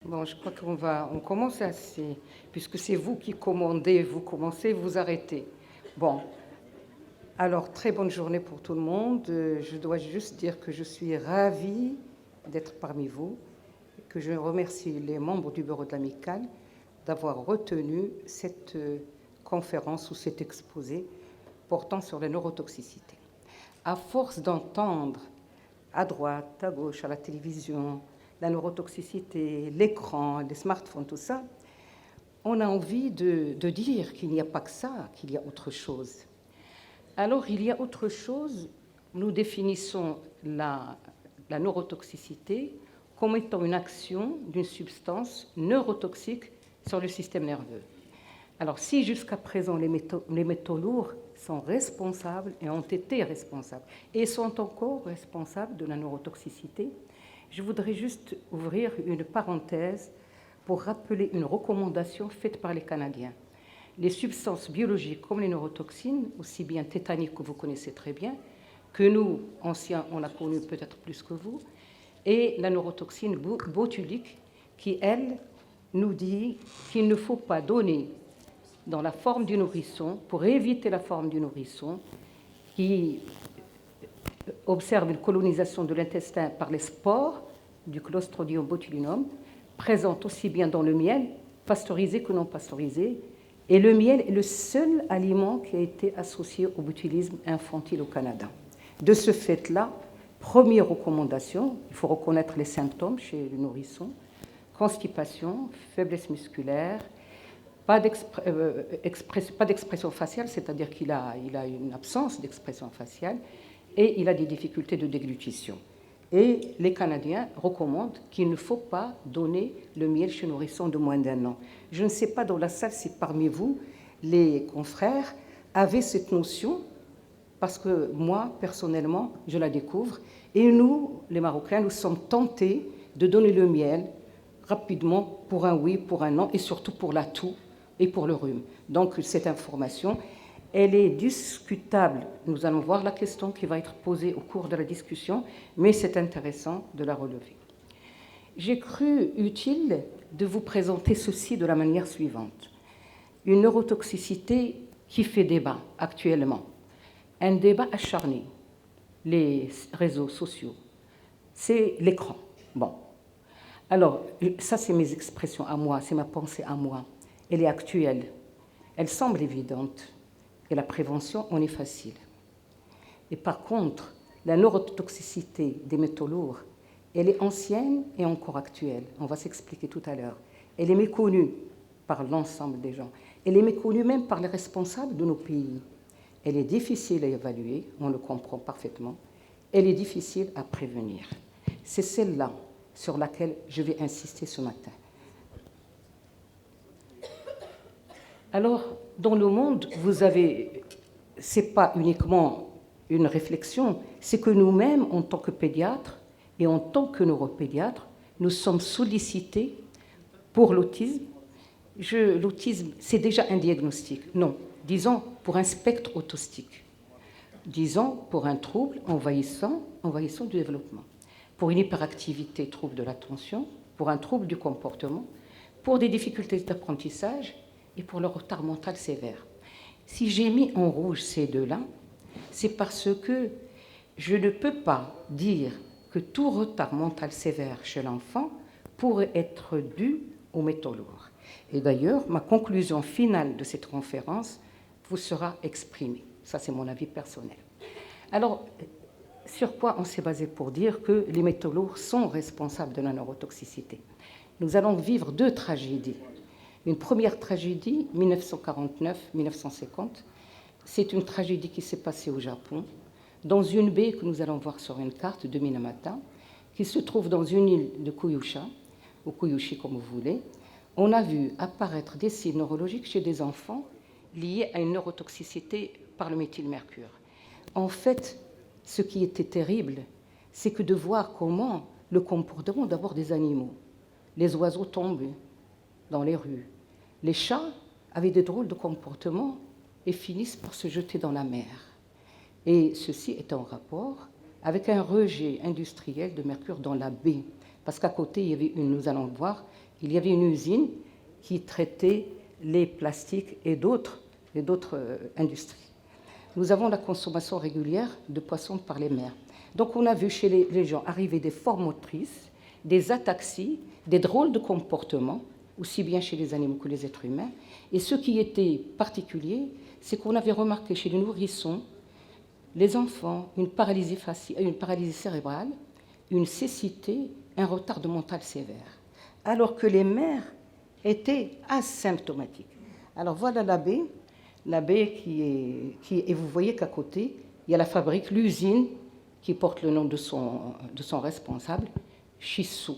Bon, je crois on commence ainsi, puisque c'est vous qui commandez, vous commencez, vous arrêtez. Bon, alors très bonne journée pour tout le monde. Je dois juste dire que je suis ravie d'être parmi vous, et que je remercie les membres du bureau de l'Amicale d'avoir retenu cette conférence ou cet exposé portant sur la neurotoxicité. À force d'entendre à droite, à gauche, à la télévision, la neurotoxicité, l'écran, les smartphones, tout ça, on a envie de dire qu'il n'y a pas que ça, qu'il y a autre chose. Alors, il y a autre chose. Nous définissons la neurotoxicité comme étant une action d'une substance neurotoxique sur le système nerveux. Alors, si jusqu'à présent les métaux lourds sont responsables et ont été responsables et sont encore responsables de la neurotoxicité, je voudrais juste ouvrir une parenthèse pour rappeler une recommandation faite par les Canadiens. Les substances biologiques comme les neurotoxines, aussi bien tétaniques que vous connaissez très bien, que nous, anciens, on a connu peut-être plus que vous, et la neurotoxine botulique qui, elle, nous dit qu'il ne faut pas donner dans la forme du nourrisson, pour éviter la forme du nourrisson, qui observe une colonisation de l'intestin par les spores du Clostridium botulinum, présente aussi bien dans le miel, pasteurisé que non pasteurisé, et le miel est le seul aliment qui a été associé au botulisme infantile au Canada. De ce fait-là, première recommandation, il faut reconnaître les symptômes chez le nourrisson: constipation, faiblesse musculaire, pas d'expression faciale, c'est-à-dire qu'il a une absence d'expression faciale, et il a des difficultés de déglutition. Et les Canadiens recommandent qu'il ne faut pas donner le miel chez nourrisson de moins d'1 an. Je ne sais pas dans la salle si parmi vous, les confrères, avaient cette notion, parce que moi, personnellement, je la découvre. Et nous, les Marocains, nous sommes tentés de donner le miel rapidement pour un oui, pour un non, et surtout pour la toux et pour le rhume. Donc cette information, elle est discutable. Nous allons voir la question qui va être posée au cours de la discussion, mais c'est intéressant de la relever. J'ai cru utile de vous présenter ceci de la manière suivante. Une neurotoxicité qui fait débat actuellement. Un débat acharné. Les réseaux sociaux. C'est l'écran. Bon. Alors, ça, c'est mes expressions à moi, c'est ma pensée à moi. Elle est actuelle. Elle semble évidente. Et la prévention, on est facile. Et par contre, la neurotoxicité des métaux lourds, elle est ancienne et encore actuelle. On va s'expliquer tout à l'heure. Elle est méconnue par l'ensemble des gens. Elle est méconnue même par les responsables de nos pays. Elle est difficile à évaluer, on le comprend parfaitement. Elle est difficile à prévenir. C'est celle-là sur laquelle je vais insister ce matin. Alors, dans le monde, ce n'est pas uniquement une réflexion, c'est que nous-mêmes, en tant que pédiatres et en tant que neuropédiatres, nous sommes sollicités pour l'autisme. L'autisme, c'est déjà un diagnostic. Non, disons pour un spectre autistique. Disons pour un trouble envahissant du développement. Pour une hyperactivité, trouble de l'attention, pour un trouble du comportement, pour des difficultés d'apprentissage et pour le retard mental sévère. Si j'ai mis en rouge ces deux-là, c'est parce que je ne peux pas dire que tout retard mental sévère chez l'enfant pourrait être dû aux métaux lourds. Et d'ailleurs, ma conclusion finale de cette conférence vous sera exprimée. Ça, c'est mon avis personnel. Alors, sur quoi on s'est basé pour dire que les métaux lourds sont responsables de la neurotoxicité? Nous allons vivre 2 tragédies. Une première tragédie, 1949-1950, c'est une tragédie qui s'est passée au Japon, dans une baie que nous allons voir sur une carte de Minamata, qui se trouve dans une île de Kyushu, ou Kyushu comme vous voulez. On a vu apparaître des signes neurologiques chez des enfants liés à une neurotoxicité par le méthylmercure. En fait, ce qui était terrible, c'est que de voir comment le comportement d'abord des animaux, les oiseaux tombent dans les rues, les chats avaient des drôles de comportements et finissent par se jeter dans la mer. Et ceci est en rapport avec un rejet industriel de mercure dans la baie, parce qu'à côté, il y avait nous allons voir, Il y avait une usine qui traitait les plastiques et d'autres industries. Nous avons la consommation régulière de poissons par les mers. Donc on a vu chez les gens arriver des formes motrices, des ataxies, des drôles de comportements, aussi bien chez les animaux que les êtres humains. Et ce qui était particulier, c'est qu'on avait remarqué chez les nourrissons, les enfants, une paralysie cérébrale, une cécité, un retard de mental sévère, alors que les mères étaient asymptomatiques. Alors voilà la baie et vous voyez qu'à côté, il y a la fabrique, l'usine qui porte le nom de son responsable, Shisu,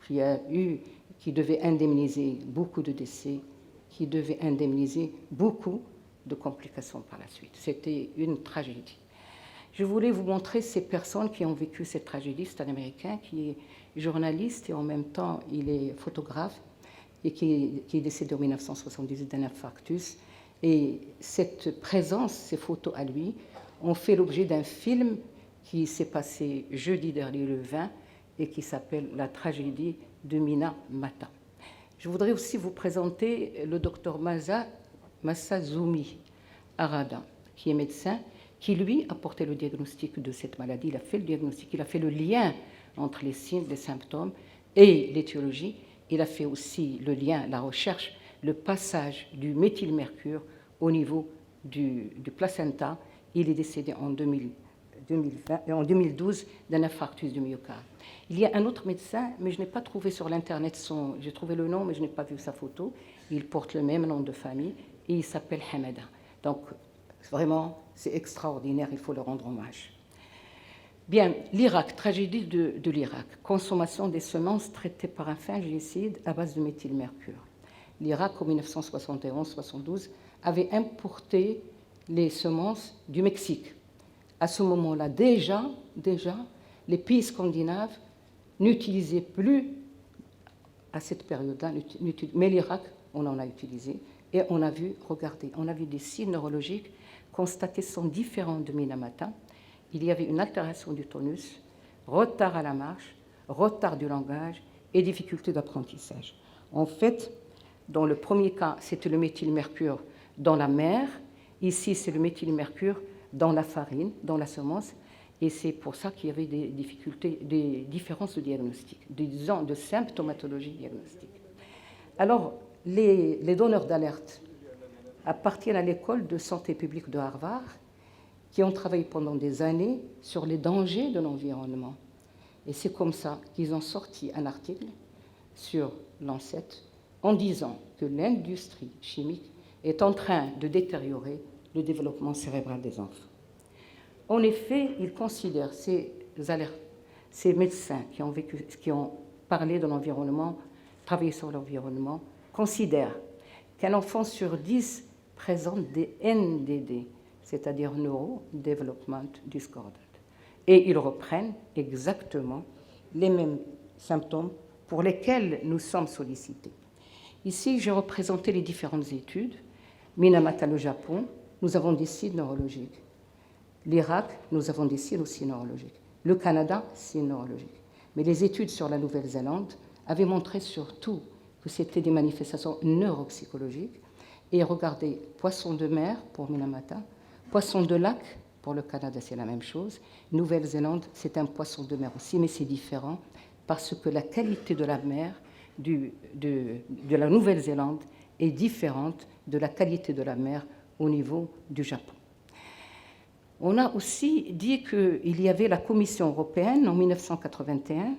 qui devait indemniser beaucoup de décès, qui devait indemniser beaucoup de complications par la suite. C'était une tragédie. Je voulais vous montrer ces personnes qui ont vécu cette tragédie. C'est un Américain qui est journaliste et en même temps il est photographe et qui est décédé en 1978 d'un infarctus. Et cette présence, ces photos à lui, ont fait l'objet d'un film qui s'est passé jeudi dernier le 20 et qui s'appelle La tragédie de Minamata. Je voudrais aussi vous présenter le docteur Masazumi Arada, qui est médecin, qui lui a porté le diagnostic de cette maladie. Il a fait le diagnostic, il a fait le lien entre les signes, les symptômes et l'étiologie. Il a fait aussi le lien, la recherche, le passage du méthylmercure au niveau du placenta. Il est décédé en 2012 d'un infarctus du myocarde. Il y a un autre médecin, mais je n'ai pas trouvé sur l'Internet j'ai trouvé le nom, mais je n'ai pas vu sa photo. Il porte le même nom de famille et il s'appelle Hamada. Donc, vraiment, c'est extraordinaire, il faut leur rendre hommage. Bien, l'Irak, tragédie de l'Irak. Consommation des semences traitées par un fongicide à base de méthylmercure. L'Irak, en 1971-72, avait importé les semences du Mexique. À ce moment-là, déjà, les pays scandinaves n'utilisaient plus, à cette période-là, mais l'Irak, on en a utilisé. Et on a vu des signes neurologiques constatés sont différents de Minamata. Il y avait une altération du tonus, retard à la marche, retard du langage et difficulté d'apprentissage. En fait, dans le premier cas, c'était le méthylmercure dans la mer. Ici, c'est le méthylmercure dans la farine, dans la semence. Et c'est pour ça qu'il y avait des difficultés, des différences de diagnostic, de symptomatologie diagnostique. Alors, les donneurs d'alerte appartiennent à l'école de santé publique de Harvard, qui ont travaillé pendant des années sur les dangers de l'environnement. Et c'est comme ça qu'ils ont sorti un article sur Lancet en disant que l'industrie chimique est en train de détériorer le développement cérébral des enfants. En effet, ils considèrent, ces médecins qui ont parlé de l'environnement, travaillé sur l'environnement, considèrent qu'un enfant sur 10 présente des NDD, c'est-à-dire Neurodevelopment Disorder. Et ils reprennent exactement les mêmes symptômes pour lesquels nous sommes sollicités. Ici, j'ai représenté les différentes études. Minamata, le Japon, nous avons des signes neurologiques. L'Irak, nous avons des signes aussi neurologiques. Le Canada, signes neurologiques. Mais les études sur la Nouvelle-Zélande avaient montré surtout que c'était des manifestations neuropsychologiques. Et regardez, poisson de mer pour Minamata, poisson de lac pour le Canada, c'est la même chose. Nouvelle-Zélande, c'est un poisson de mer aussi, mais c'est différent parce que la qualité de la mer de la Nouvelle-Zélande est différente de la qualité de la mer au niveau du Japon. On a aussi dit qu'il y avait la Commission européenne, en 1981,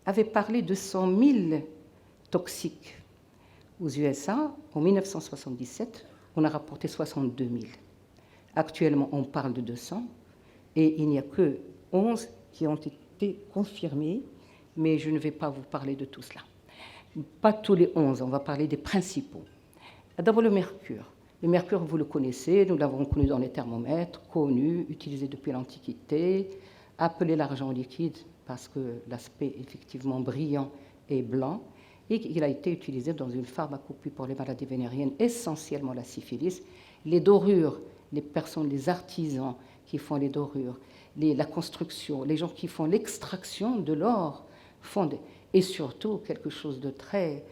avait parlé de 100 000 toxiques. Aux USA, en 1977, on a rapporté 62 000. Actuellement, on parle de 200 et il n'y a que 11 qui ont été confirmés, mais je ne vais pas vous parler de tout cela. Pas tous les 11, on va parler des principaux. D'abord le mercure. Le mercure, vous le connaissez, nous l'avons connu dans les thermomètres, connu, utilisé depuis l'Antiquité, appelé l'argent liquide parce que l'aspect effectivement brillant et blanc, et qu'il a été utilisé dans une pharmacopée pour les maladies vénériennes, essentiellement la syphilis. Les dorures, les personnes, les artisans qui font les dorures, la construction, les gens qui font l'extraction de l'or, et surtout quelque chose de très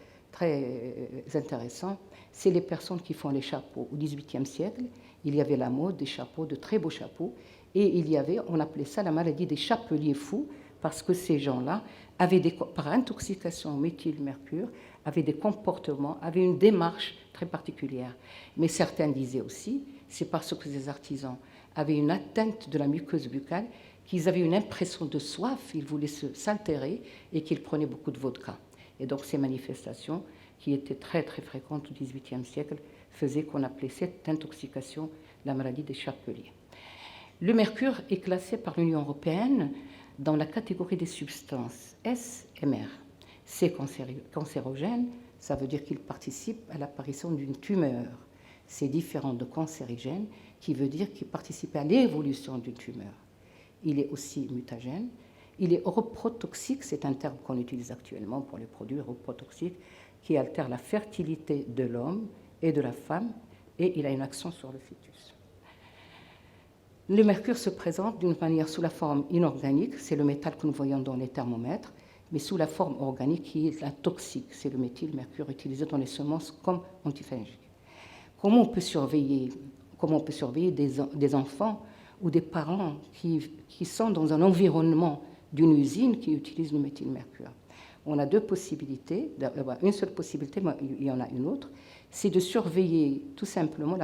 intéressant, c'est les personnes qui font les chapeaux. Au XVIIIe siècle, il y avait la mode des chapeaux, de très beaux chapeaux, et on appelait ça la maladie des chapeliers fous, parce que ces gens-là avaient par intoxication au méthylmercure, avaient des comportements, avaient une démarche très particulière. Mais certains disaient aussi, c'est parce que ces artisans avaient une atteinte de la muqueuse buccale qu'ils avaient une impression de soif, ils voulaient s'altérer et qu'ils prenaient beaucoup de vodka. Et donc ces manifestations, qui étaient très très fréquentes au XVIIIe siècle, faisaient qu'on appelait cette intoxication la maladie des chapeliers. Le mercure est classé par l'Union européenne dans la catégorie des substances SMR. C'est cancérogène, ça veut dire qu'il participe à l'apparition d'une tumeur. C'est différent de cancérigène, qui veut dire qu'il participe à l'évolution d'une tumeur. Il est aussi mutagène. Il est reprotoxique, c'est un terme qu'on utilise actuellement pour les produits reprotoxiques, qui altèrent la fertilité de l'homme et de la femme, et il a une action sur le fœtus. Le mercure se présente d'une manière sous la forme inorganique, c'est le métal que nous voyons dans les thermomètres, mais sous la forme organique qui est la toxique, c'est le méthylmercure utilisé dans les semences comme antifongique. Comment on peut surveiller des enfants ou des parents qui sont dans un environnement d'une usine qui utilise le méthylmercure? On a deux possibilités, une seule possibilité, mais il y en a une autre, c'est de surveiller tout simplement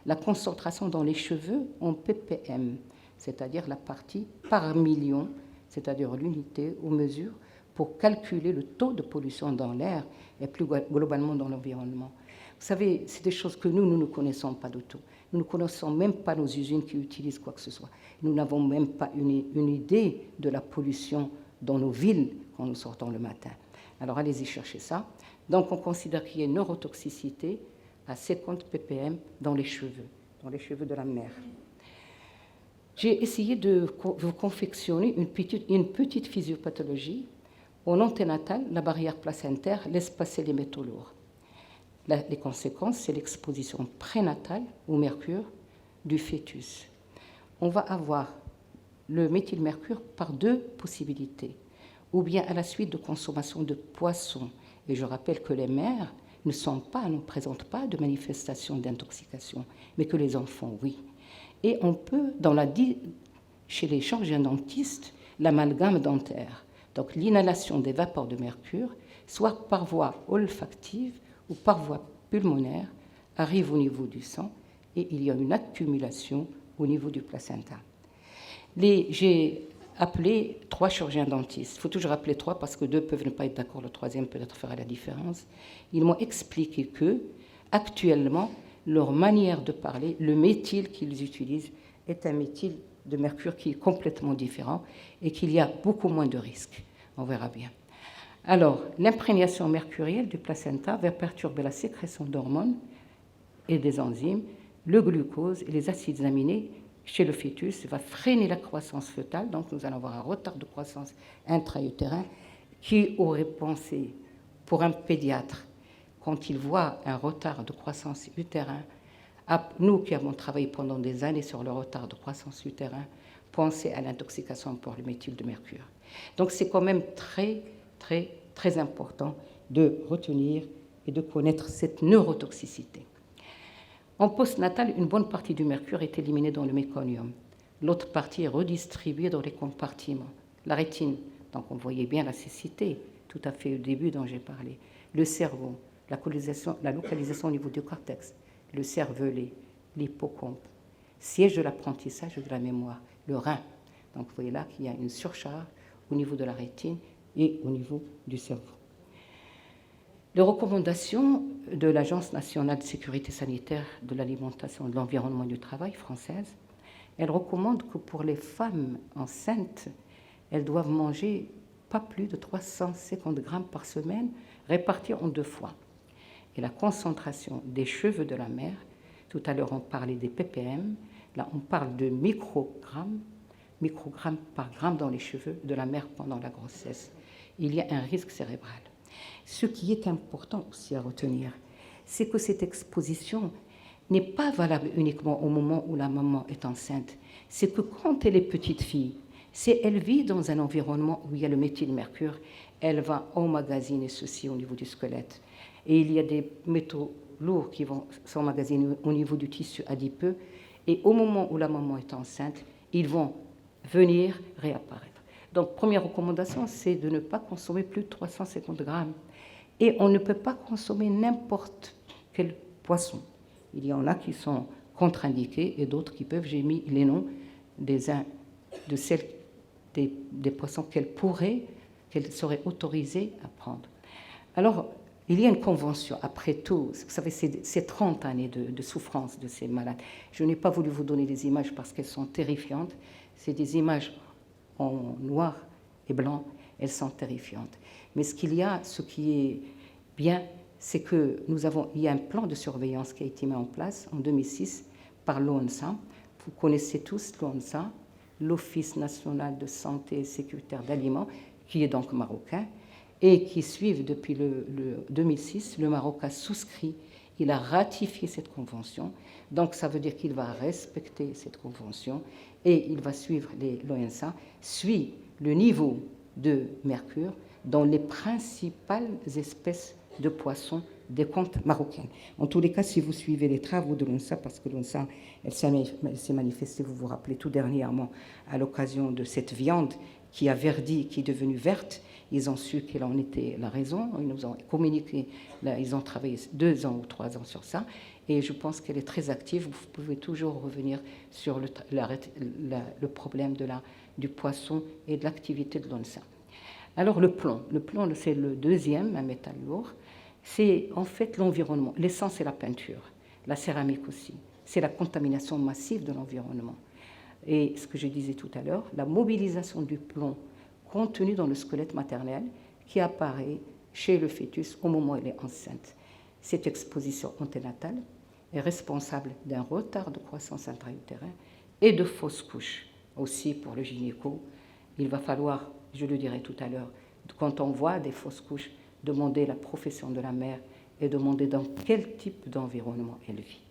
la concentration dans les cheveux en ppm, c'est-à-dire la partie par million, c'est-à-dire l'unité ou mesure, pour calculer le taux de pollution dans l'air et plus globalement dans l'environnement. Vous savez, c'est des choses que nous ne connaissons pas du tout. Nous ne connaissons même pas nos usines qui utilisent quoi que ce soit. Nous n'avons même pas une idée de la pollution dans nos villes quand nous sortons le matin. Alors allez-y chercher ça. Donc on considère qu'il y a une neurotoxicité à 50 ppm dans les cheveux de la mère. J'ai essayé de vous confectionner une petite physiopathologie. En anténatal, la barrière placentaire laisse passer les métaux lourds. Les conséquences, c'est l'exposition prénatale au mercure du fœtus. On va avoir le méthylmercure par deux possibilités, ou bien à la suite de consommation de poissons. Et je rappelle que les mères ne présentent pas de manifestation d'intoxication, mais que les enfants, oui. Et on peut, chez les chirurgiens dentistes, l'amalgame dentaire, donc l'inhalation des vapeurs de mercure, soit par voie olfactive ou par voie pulmonaire, arrive au niveau du sang et il y a une accumulation au niveau du placenta. J'ai appelé 3 chirurgiens dentistes. Il faut toujours appeler 3 parce que 2 peuvent ne pas être d'accord, le 3e peut-être fera la différence. Ils m'ont expliqué que, actuellement, leur manière de parler, le méthyle qu'ils utilisent, est un méthyle de mercure qui est complètement différent et qu'il y a beaucoup moins de risques. On verra bien. Alors, l'imprégnation mercurielle du placenta va perturber la sécrétion d'hormones et des enzymes, le glucose et les acides aminés chez le fœtus, va freiner la croissance fœtale, donc nous allons avoir un retard de croissance intra-utérin. Qui aurait pensé, pour un pédiatre, quand il voit un retard de croissance utérin, nous qui avons travaillé pendant des années sur le retard de croissance utérin, penser à l'intoxication pour le méthyle de mercure. Donc c'est quand même très, très, très important de retenir et de connaître cette neurotoxicité. En postnatal, une bonne partie du mercure est éliminée dans le méconium. L'autre partie est redistribuée dans les compartiments. La rétine, donc on voyait bien la cécité, tout à fait au début dont j'ai parlé. Le cerveau, la localisation au niveau du cortex, le cervelet, l'hippocampe, siège de l'apprentissage et de la mémoire, le rein. Donc vous voyez là qu'il y a une surcharge au niveau de la rétine et au niveau du cerveau. Les recommandations de l'Agence nationale de sécurité sanitaire de l'alimentation, de l'environnement et du travail française, elles recommandent que pour les femmes enceintes, elles doivent manger pas plus de 350 grammes par semaine, répartis en 2 fois. Et la concentration des cheveux de la mère, tout à l'heure on parlait des ppm, là on parle de microgrammes par gramme dans les cheveux de la mère pendant la grossesse. Il y a un risque cérébral. Ce qui est important aussi à retenir, c'est que cette exposition n'est pas valable uniquement au moment où la maman est enceinte. C'est que quand elle est petite fille, si elle vit dans un environnement où il y a le méthylmercure, elle va emmagasiner ceci au niveau du squelette. Et il y a des métaux lourds qui vont s'emmagasiner au niveau du tissu adipeux. Et au moment où la maman est enceinte, ils vont venir réapparaître. Donc, première recommandation, c'est de ne pas consommer plus de 350 grammes. Et on ne peut pas consommer n'importe quel poisson. Il y en a qui sont contre-indiqués et d'autres qui peuvent. J'ai mis les noms des poissons qu'elle serait autorisée à prendre. Alors, il y a une convention, après tout, vous savez, c'est 30 années de souffrance de ces malades. Je n'ai pas voulu vous donner des images parce qu'elles sont terrifiantes. C'est des images en noir et blanc, elles sont terrifiantes. Mais ce qui est bien, c'est que il y a un plan de surveillance qui a été mis en place en 2006 par l'ONSA. Vous connaissez tous l'ONSA, l'Office national de santé et sécurité d'aliments, qui est donc marocain, et qui suivent depuis le 2006. Le Maroc a souscrit, il a ratifié cette convention. Donc ça veut dire qu'il va respecter cette convention et il va suivre, l'ONSA suit le niveau de mercure dans les principales espèces de poissons des côtes marocaines. En tous les cas, si vous suivez les travaux de l'ONSA, parce que l'ONSA, elle s'est manifestée, vous vous rappelez, tout dernièrement, à l'occasion de cette viande qui a verdi, qui est devenue verte, ils ont su quelle en était la raison, ils nous ont communiqué, ils ont travaillé 2 ans ou 3 ans sur ça, et je pense qu'elle est très active. Vous pouvez toujours revenir sur le problème du poisson et de l'activité de l'ONSA. Alors le plomb, c'est le deuxième, un métal lourd. C'est en fait l'environnement. L'essence, c'est la peinture, la céramique aussi. C'est la contamination massive de l'environnement. Et ce que je disais tout à l'heure, la mobilisation du plomb contenu dans le squelette maternel qui apparaît chez le fœtus au moment où elle est enceinte. Cette exposition anténatale est responsable d'un retard de croissance intra-utérin et de fausses couches. Aussi pour le gynéco, il va falloir, je le dirai tout à l'heure, quand on voit des fausses couches, demander la profession de la mère et demander dans quel type d'environnement elle vit.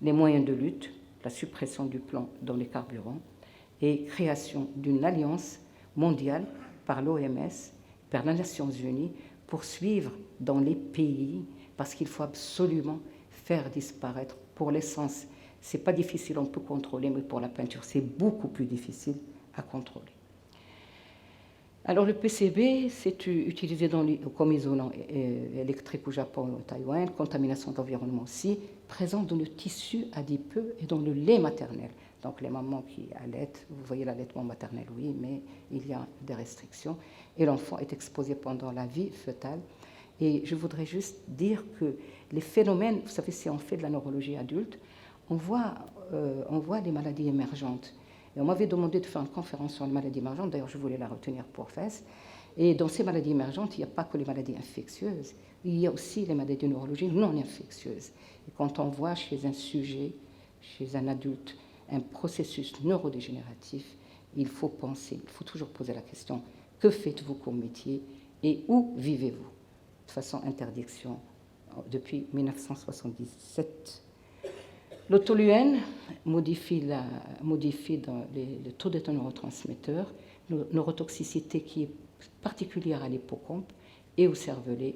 Les moyens de lutte, la suppression du plomb dans les carburants et création d'une alliance mondiale par l'OMS, par les Nations Unies, pour suivre dans les pays, parce qu'il faut absolument faire disparaître. Pour l'essence, c'est pas difficile, on peut contrôler, mais pour la peinture, c'est beaucoup plus difficile à contrôler. Alors le PCB, c'est utilisé comme isolant électrique au Japon et au Taïwan, contamination d'environnement aussi, présent dans le tissu adipeux et dans le lait maternel. Donc les mamans qui allaitent, vous voyez l'allaitement maternel, oui, mais il y a des restrictions. Et l'enfant est exposé pendant la vie fœtale. Et je voudrais juste dire que les phénomènes, vous savez, si on fait de la neurologie adulte, on voit les maladies émergentes. Et on m'avait demandé de faire une conférence sur les maladies émergentes, d'ailleurs je voulais la retenir pour FES. Et dans ces maladies émergentes, il n'y a pas que les maladies infectieuses, il y a aussi les maladies neurologiques non infectieuses. Et quand on voit chez un sujet, chez un adulte, un processus neurodégénératif, il faut penser, il faut toujours poser la question, que faites-vous comme métier et où vivez-vous? De façon interdiction depuis 1977. L'autoluène modifie le taux de neurotransmetteurs, neurotoxicité qui est particulière à l'hippocampe et au cervelet,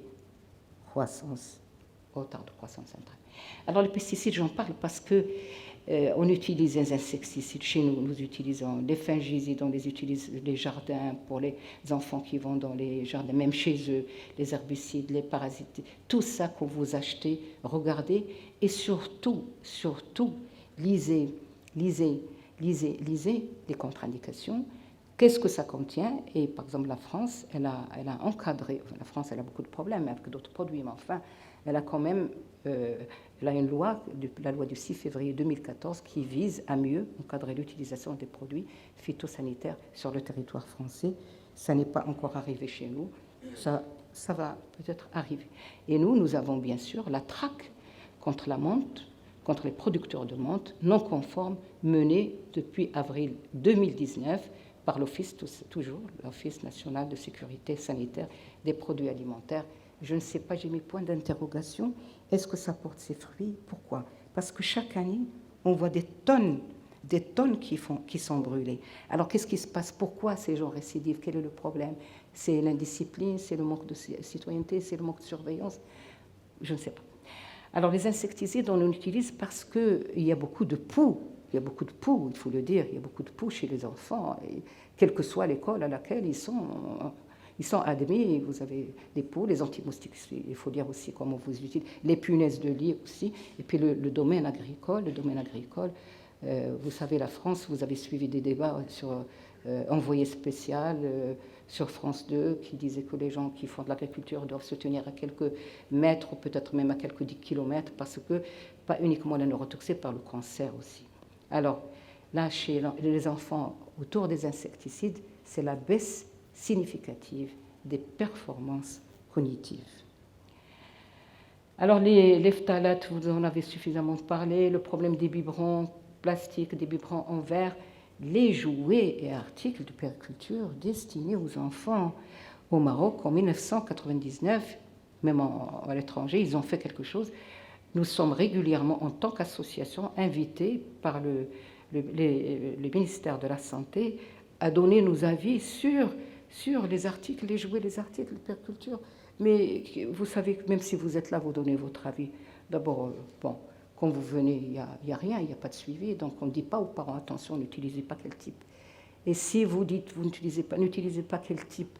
retard de croissance intra. Alors les pesticides, j'en parle parce que on utilise les insecticides. Chez nous, nous utilisons les fongicides, on les utilise les jardins pour les enfants qui vont dans les jardins, même chez eux, les herbicides, les parasites, tout ça que vous achetez, regardez et surtout, lisez les contre-indications. Qu'est-ce que ça contient? Et par exemple, la France, elle a encadré, la France, elle a beaucoup de problèmes avec d'autres produits, mais enfin, elle a quand même elle a une loi, la loi du 6 février 2014, qui vise à mieux encadrer l'utilisation des produits phytosanitaires sur le territoire français. Ça n'est pas encore arrivé chez nous, ça va peut-être arriver. Et nous avons bien sûr la traque contre la menthe, contre les producteurs de menthe non conformes menée depuis avril 2019 par l'Office, toujours l'Office national de sécurité sanitaire des produits alimentaires. Je ne sais pas, j'ai mis point d'interrogation. Est-ce que ça porte ses fruits? Pourquoi? Parce que chaque année, on voit des tonnes qui sont brûlées. Alors, qu'est-ce qui se passe? Pourquoi ces gens récidivent? Quel est le problème? C'est l'indiscipline, c'est le manque de citoyenneté, c'est le manque de surveillance, je ne sais pas. Alors les insecticides, on en utilise parce qu'il y a beaucoup de poux. Il y a beaucoup de poux, il faut le dire, il y a beaucoup de poux chez les enfants, et quelle que soit l'école à laquelle ils sont admis. Vous avez des poux, les antimoustiques, il faut dire aussi comment vous utilisez, les punaises de lit aussi, et puis le domaine agricole. Vous savez, la France, vous avez suivi des débats sur envoyé spécial sur France 2 qui disait que les gens qui font de l'agriculture doivent se tenir à quelques mètres ou peut-être même à quelques 10 kilomètres parce que pas uniquement la neurotoxée, par le cancer aussi. Alors là, chez les enfants, autour des insecticides, c'est la baisse significative des performances cognitives. Alors les phtalates, vous en avez suffisamment parlé, le problème des biberons plastiques, des biberons en verre, les jouets et articles de puériculture destinés aux enfants. Au Maroc, en 1999, même à l'étranger, ils ont fait quelque chose. Nous sommes régulièrement, en tant qu'association, invités par le ministère de la Santé à donner nos avis sur les articles, les jouets, les articles de puériculture. Mais vous savez que même si vous êtes là, vous donnez votre avis. D'abord, quand vous venez, il n'y a rien, il n'y a pas de suivi. Donc, on ne dit pas aux parents, attention, n'utilisez pas quel type. Et si vous dites, vous n'utilisez pas quel type,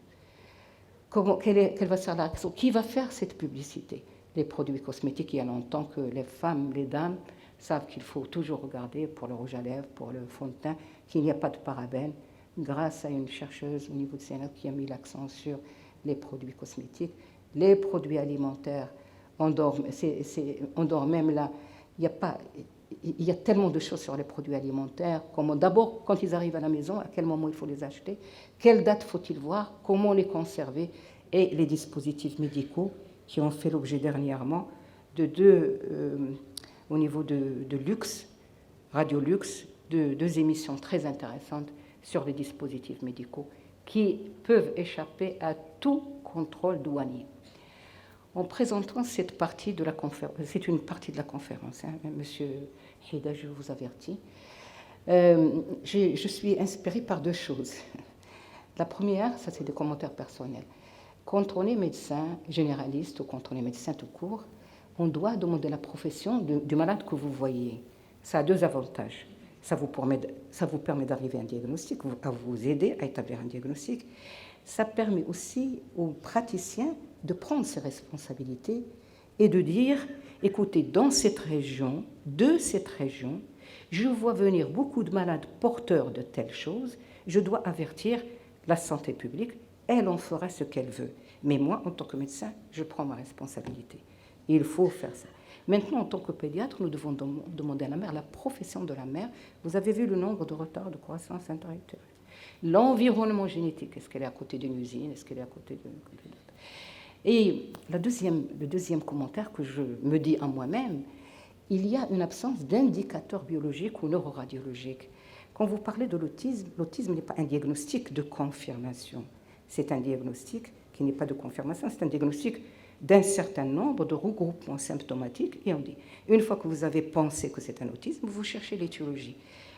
quelle va ser la réaction? Qui va faire cette publicité? Les produits cosmétiques, il y a longtemps que les femmes, les dames, savent qu'il faut toujours regarder pour le rouge à lèvres, pour le fond de teint, qu'il n'y a pas de parabènes, grâce à une chercheuse au niveau de CNR qui a mis l'accent sur les produits cosmétiques. Les produits alimentaires, on dort même là. Il y a tellement de choses sur les produits alimentaires. D'abord, quand ils arrivent à la maison, à quel moment il faut les acheter, quelle date faut-il voir, comment les conserver, et les dispositifs médicaux qui ont fait l'objet dernièrement au niveau de Lux, Radio Lux, deux émissions très intéressantes sur les dispositifs médicaux qui peuvent échapper à tout contrôle douanier. En présentant cette partie de la conférence, c'est une partie de la conférence, hein, Monsieur Hida, je vous avertis, je suis inspirée par deux choses. La première, ça c'est des commentaires personnels. Quand on est médecin généraliste ou quand on est médecin tout court, on doit demander la profession du malade que vous voyez. Ça a deux avantages. Ça vous permet d'arriver à un diagnostic, à vous aider à établir un diagnostic. Ça permet aussi aux praticiens de prendre ses responsabilités et de dire, écoutez, de cette région, je vois venir beaucoup de malades porteurs de telles choses, je dois avertir la santé publique, elle en fera ce qu'elle veut. Mais moi, en tant que médecin, je prends ma responsabilité. Il faut faire ça. Maintenant, en tant que pédiatre, nous devons demander à la mère, la profession de la mère. Vous avez vu le nombre de retards de croissance intellectuelle. L'environnement génétique, est-ce qu'elle est à côté d'une usine, est-ce qu'elle est à côté de... Et le deuxième commentaire que je me dis à moi-même, il y a une absence d'indicateurs biologiques ou neuroradiologiques. Quand vous parlez de l'autisme n'est pas un diagnostic de confirmation. C'est un diagnostic qui n'est pas de confirmation, c'est un diagnostic d'un certain nombre de regroupements symptomatiques. Et on dit, une fois que vous avez pensé que c'est un autisme, vous cherchez l'étiologie.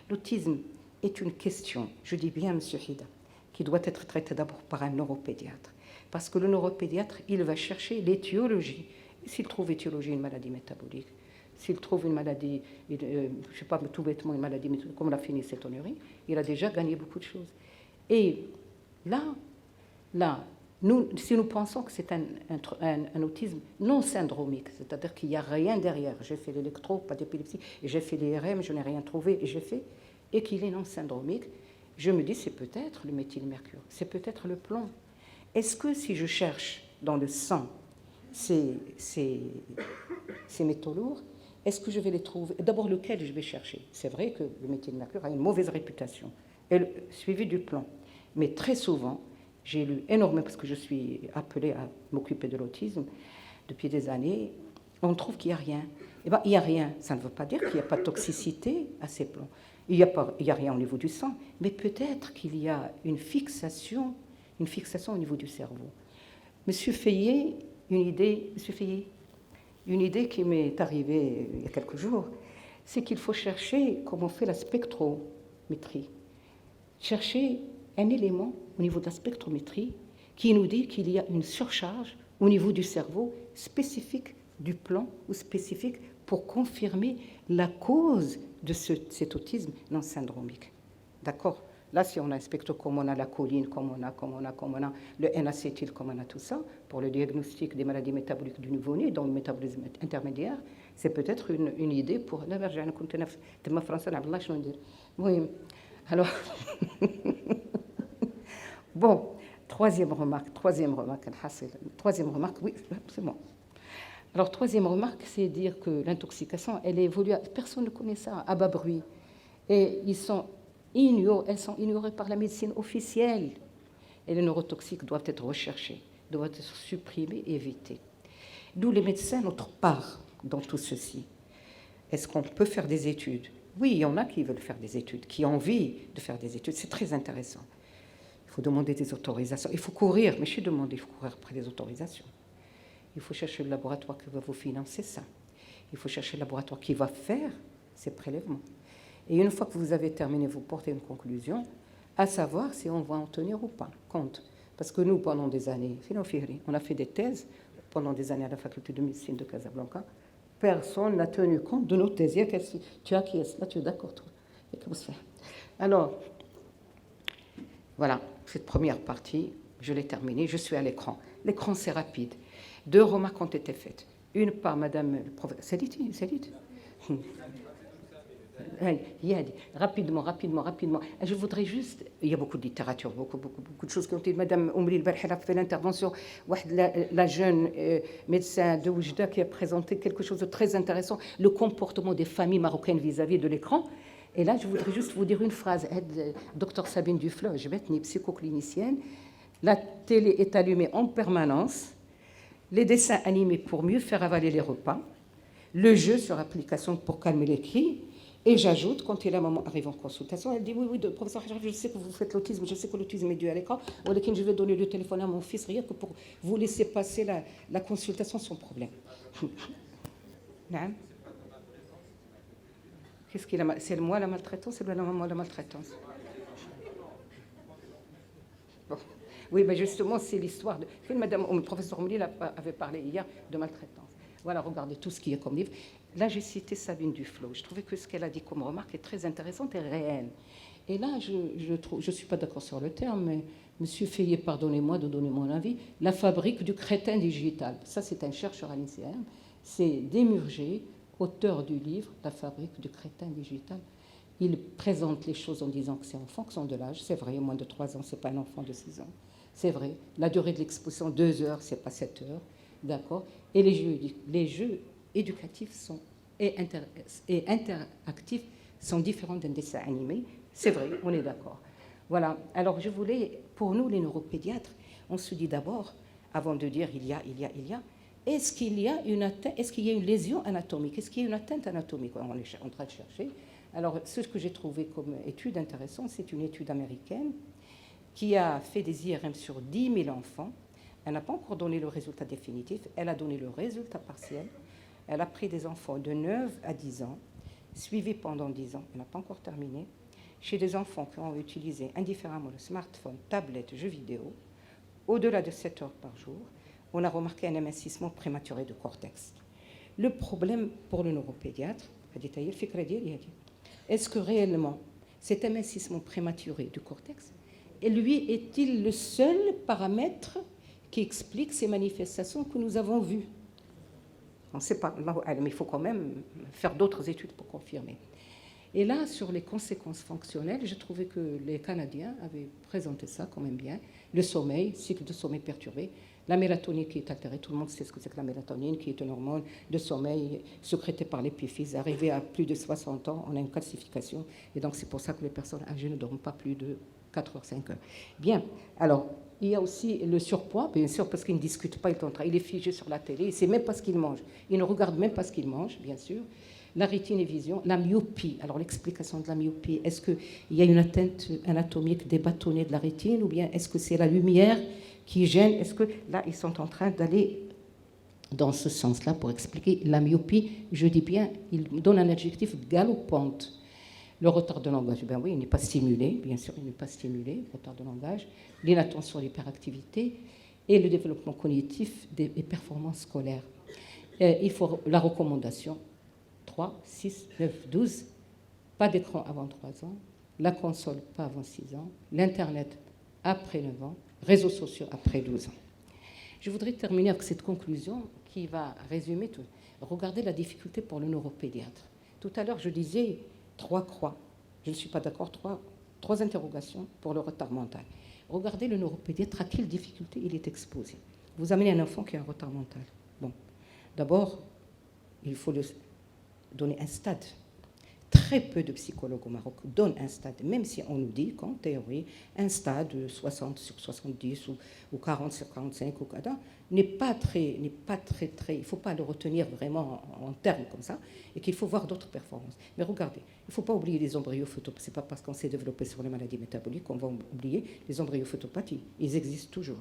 L'autisme est une question, je dis bien, M. Hida, qui doit être traitée d'abord par un neuropédiatre. Parce que le neuropédiatre, il va chercher l'étiologie. S'il trouve étiologie, une maladie métabolique, s'il trouve une maladie, je ne sais pas, tout bêtement, une maladie comme la phénylcétonurie, il a déjà gagné beaucoup de choses. Et là, si nous pensons que c'est un autisme non syndromique, c'est-à-dire qu'il n'y a rien derrière, j'ai fait l'électro, pas d'épilepsie, et j'ai fait l'IRM, je n'ai rien trouvé, et qu'il est non syndromique, je me dis c'est peut-être le méthylmercure, c'est peut-être le plomb. Est-ce que si je cherche dans le sang ces métaux lourds, est-ce que je vais les trouver? D'abord, lequel je vais chercher? C'est vrai que le méthylmercure a une mauvaise réputation, suivi du plomb. Mais très souvent, j'ai lu énormément, parce que je suis appelée à m'occuper de l'autisme depuis des années, on trouve qu'il n'y a rien. Eh bien, il n'y a rien. Ça ne veut pas dire qu'il n'y a pas de toxicité à ces plombs. Il n'y a rien au niveau du sang, mais peut-être qu'il y a une fixation au niveau du cerveau. Monsieur Feillet, une idée qui m'est arrivée il y a quelques jours, c'est qu'il faut chercher, comme on fait la spectrométrie, chercher un élément au niveau de la spectrométrie qui nous dit qu'il y a une surcharge au niveau du cerveau spécifique du plan ou spécifique pour confirmer la cause de cet autisme non syndromique. D'accord? Là, si on inspecte comme on a la choline, comme on a le N-acétyl, comme on a tout ça, pour le diagnostic des maladies métaboliques du nouveau-né, dont le métabolisme intermédiaire, c'est peut-être une idée pour... Oui, alors... Bon, troisième remarque, oui, c'est bon. Alors, troisième remarque, c'est dire que l'intoxication, elle évolue, personne ne connaît ça, à bas bruit. Et elles sont ignorées par la médecine officielle. Et les neurotoxiques doivent être recherchés, doivent être supprimés, évités. D'où les médecins, notre part dans tout ceci. Est-ce qu'on peut faire des études? Oui, il y en a qui veulent faire des études, qui ont envie de faire des études. C'est très intéressant. Il faut demander des autorisations. Il faut courir, mais je suis demandé, il faut courir après les autorisations. Il faut chercher le laboratoire qui va vous financer ça. Il faut chercher le laboratoire qui va faire ces prélèvements. Et une fois que vous avez terminé, vous portez une conclusion, à savoir si on va en tenir ou pas compte. Parce que nous, pendant des années, on a fait des thèses pendant des années à la faculté de médecine de Casablanca. Personne n'a tenu compte de nos thèses. Tu acquiesces, là tu es d'accord, toi. Alors, voilà, cette première partie, je l'ai terminée, je suis à l'écran. L'écran, c'est rapide. 2 remarques ont été faites. Une par Madame le professeur. C'est dit. Rapidement. Je voudrais juste... Il y a beaucoup de littérature, beaucoup de choses qui ont été... Madame Oumri El-Barhel a fait l'intervention, la jeune médecin de Oujda qui a présenté quelque chose de très intéressant, le comportement des familles marocaines vis-à-vis de l'écran. Et là, je voudrais juste vous dire une phrase. Docteur Sabine Duflo, je vais être psychoclinicienne. La télé est allumée en permanence. Les dessins animés pour mieux faire avaler les repas. Le jeu sur application pour calmer les cris. Et j'ajoute, quand la maman arrive en consultation, elle dit oui, professeur, je sais que vous faites l'autisme, je sais que l'autisme est dû à l'écran, mais je vais donner le téléphone à mon fils, rien que pour vous laisser passer la consultation sans problème. Qu'est-ce qu'il a? C'est moi la maltraitance, c'est la maman la maltraitance. Bon. Oui, mais justement, c'est l'histoire de... Madame, le professeur Oumli avait parlé hier de maltraitance. Voilà, regardez tout ce qui est comme livre. Là, j'ai cité Sabine Duflo. Je trouvais que ce qu'elle a dit comme remarque est très intéressante et réelle. Et là, je ne suis pas d'accord sur le terme, mais Monsieur Feillet, pardonnez-moi de donner mon avis, la fabrique du crétin digital. Ça, c'est un chercheur à l'INSERM. C'est Desmurger, auteur du livre La fabrique du crétin digital. Il présente les choses en disant que c'est en fonction de l'âge. C'est vrai, moins de 3 ans, ce n'est pas un enfant de 6 ans. C'est vrai. La durée de l'exposition, 2 heures, ce n'est pas 7 heures. D'accord. Et les jeux éducatifs et interactifs sont différents d'un dessin animé. C'est vrai, on est d'accord. Voilà. Alors, je voulais, pour nous, les neuropédiatres, on se dit d'abord, avant de dire il y a, est-ce qu'il y a une lésion anatomique? Est-ce qu'il y a une atteinte anatomique? On est en train de chercher. Alors, ce que j'ai trouvé comme étude intéressante, c'est une étude américaine qui a fait des IRM sur 10 000 enfants. Elle n'a pas encore donné le résultat définitif, elle a donné le résultat partiel. Elle a pris des enfants de 9 à 10 ans, suivis pendant 10 ans, elle n'a pas encore terminé, chez des enfants qui ont utilisé indifféremment le smartphone, tablette, jeux vidéo, au-delà de 7 heures par jour. On a remarqué un amincissement prématuré du cortex. Le problème pour le neuropédiatre, est-ce que réellement cet amincissement prématuré du cortex, lui, est-il le seul paramètre qui explique ces manifestations que nous avons vues? On ne sait pas, mais il faut quand même faire d'autres études pour confirmer. Et là, sur les conséquences fonctionnelles, je trouvais que les Canadiens avaient présenté ça quand même bien. Le sommeil, cycle de sommeil perturbé, la mélatonine qui est altérée, tout le monde sait ce que c'est que la mélatonine, qui est une hormone de sommeil sécrétée par l'épiphyse. Arrivé à plus de 60 ans, on a une calcification, et donc c'est pour ça que les personnes âgées ne dorment pas plus de 4 heures, 5 heures. Bien, alors, il y a aussi le surpoids, bien sûr, parce qu'il ne discute pas, il est figé sur la télé, il ne sait même pas ce qu'il mange. Il ne regarde même pas ce qu'il mange, bien sûr. La rétine et vision, la myopie. Alors, l'explication de la myopie, est-ce qu'il y a une atteinte anatomique des bâtonnets de la rétine, ou bien est-ce que c'est la lumière qui gêne? Est-ce que, là, ils sont en train d'aller dans ce sens-là pour expliquer la myopie? Je dis bien, ils donnent un adjectif galopante. Le retard de langage, ben oui, il n'est pas stimulé, bien sûr, il n'est pas stimulé, le retard de langage, l'inattention, l'hyperactivité et le développement cognitif des performances scolaires. Il faut la recommandation 3, 6, 9, 12, pas d'écran avant 3 ans, la console pas avant 6 ans, l'Internet après 9 ans, réseaux sociaux après 12 ans. Je voudrais terminer avec cette conclusion qui va résumer tout. Regardez la difficulté pour le neuropédiatre. Tout à l'heure, je disais 3 croix. Je ne suis pas d'accord, 3 interrogations pour le retard mental. Regardez le neuropédiatre, à quelle difficulté il est exposé. Vous amenez un enfant qui a un retard mental. Bon, d'abord, il faut lui donner un stade. Très peu de psychologues au Maroc donnent un stade, même si on nous dit qu'en théorie, un stade 60 sur 70 ou 40 sur 45 ou cada n'est pas très, il ne faut pas le retenir vraiment en termes comme ça, et qu'il faut voir d'autres performances. Mais regardez, il ne faut pas oublier les embryophotopathie. Ce n'est pas parce qu'on s'est développé sur les maladies métaboliques qu'on va oublier les embryophotopathie. Ils existent toujours.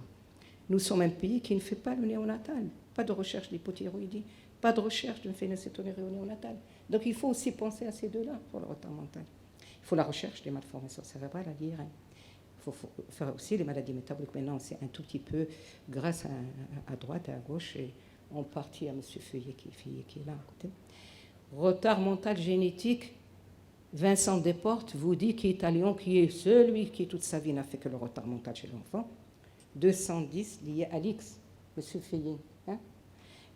Nous sommes un pays qui ne fait pas le néonatal, pas de recherche d'hypothyroïdie, pas de recherche d'une phénylcétonurie au néonatal. Donc il faut aussi penser à ces deux-là pour le retard mental. Il faut la recherche des malformations cérébrales à l'IRM. Il faut faire aussi les maladies métaboliques. Maintenant, c'est un tout petit peu grâce à droite et à gauche, et en partie à M. Feuillet qui est là à côté. Retard mental génétique, Vincent Desportes vous dit qu'il est à Lyon, qui est celui qui toute sa vie n'a fait que le retard mental chez l'enfant. 210 liés à l'X, M. Feuillet. Hein?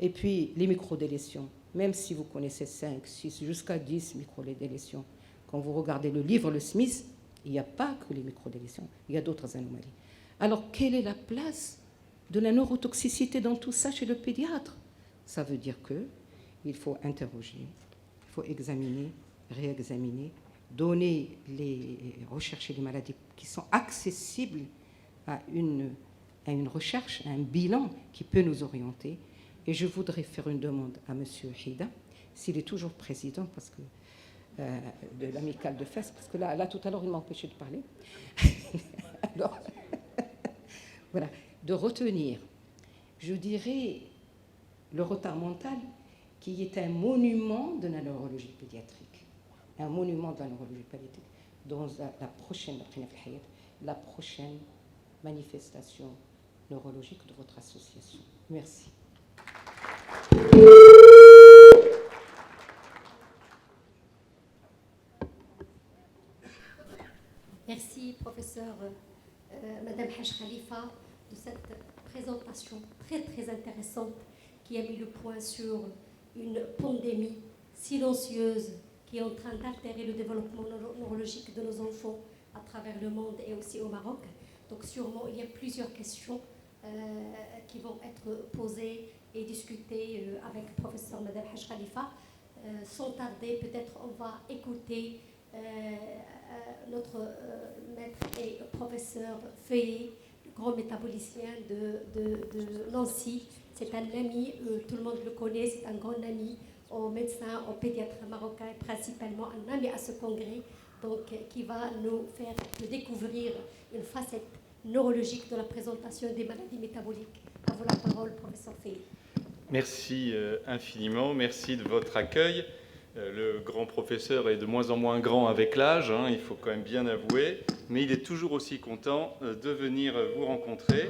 Et puis les microdélétions, même si vous connaissez 5, 6, jusqu'à 10 microdélétions, quand vous regardez le livre Le Smith, il n'y a pas que les microdélétions, il y a d'autres anomalies. Alors, quelle est la place de la neurotoxicité dans tout ça chez le pédiatre? Ça veut dire qu'il faut interroger, il faut examiner, réexaminer, rechercher les maladies qui sont accessibles à une recherche, à un bilan qui peut nous orienter. Et je voudrais faire une demande à M. Hida, s'il est toujours président, parce que de l'amicale de Fès, parce que là tout à l'heure, il m'a empêché de parler. Alors, voilà, de retenir, je dirais, le retard mental, qui est un monument de la neurologie pédiatrique. Un monument de la neurologie pédiatrique, dans la prochaine manifestation neurologique de votre association. Merci. Merci, professeur Madame Haj Khalifa, de cette présentation très très intéressante qui a mis le point sur une pandémie silencieuse qui est en train d'altérer le développement neurologique de nos enfants à travers le monde et aussi au Maroc. Donc sûrement, il y a plusieurs questions qui vont être posées et discutées avec le professeur Madame Haj Khalifa. Sans tarder, peut-être on va écouter notre maître et professeur Feuillet, grand métabolicien de Nancy. C'est un ami, tout le monde le connaît, c'est un grand ami aux médecins, aux pédiatres marocains, principalement un ami à ce congrès, donc qui va nous faire découvrir une facette neurologique de la présentation des maladies métaboliques. À vous la parole, professeur Feuillet. Merci infiniment, merci de votre accueil. Le grand professeur est de moins en moins grand avec l'âge, hein, il faut quand même bien avouer, mais il est toujours aussi content de venir vous rencontrer.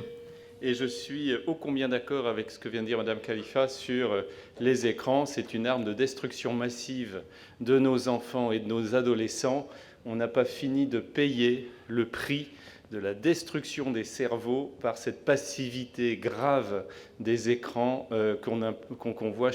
Et je suis ô combien d'accord avec ce que vient de dire Madame Khalifa sur les écrans. C'est une arme de destruction massive de nos enfants et de nos adolescents. On n'a pas fini de payer le prix de la destruction des cerveaux par cette passivité grave des écrans qu'on voit chez